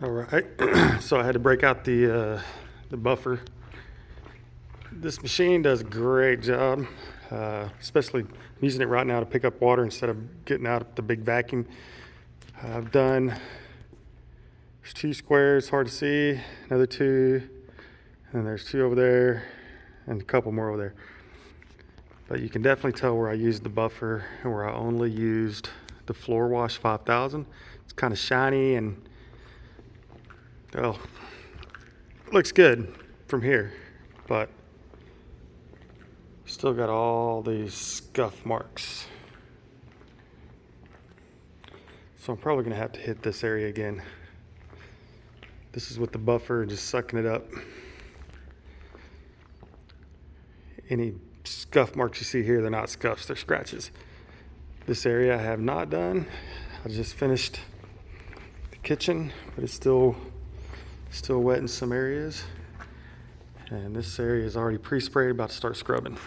All right, so I had to break out the buffer. This machine does a great job, especially using it right now to pick up water instead of getting out the big vacuum. I've done, there's 2 squares, hard to see, another 2, and there's 2 over there, and a couple more over there. But you can definitely tell where I used the buffer and where I only used the floor wash 5000. It's kind of shiny and, well, looks good from here, but still got all these scuff marks. So I'm probably gonna have to hit this area again. This is with the buffer, just sucking it up. Any scuff marks you see here, they're not scuffs, they're scratches. This area I have not done. I just finished the kitchen, but it's still wet in some areas. And this area is already pre-sprayed, about to start scrubbing.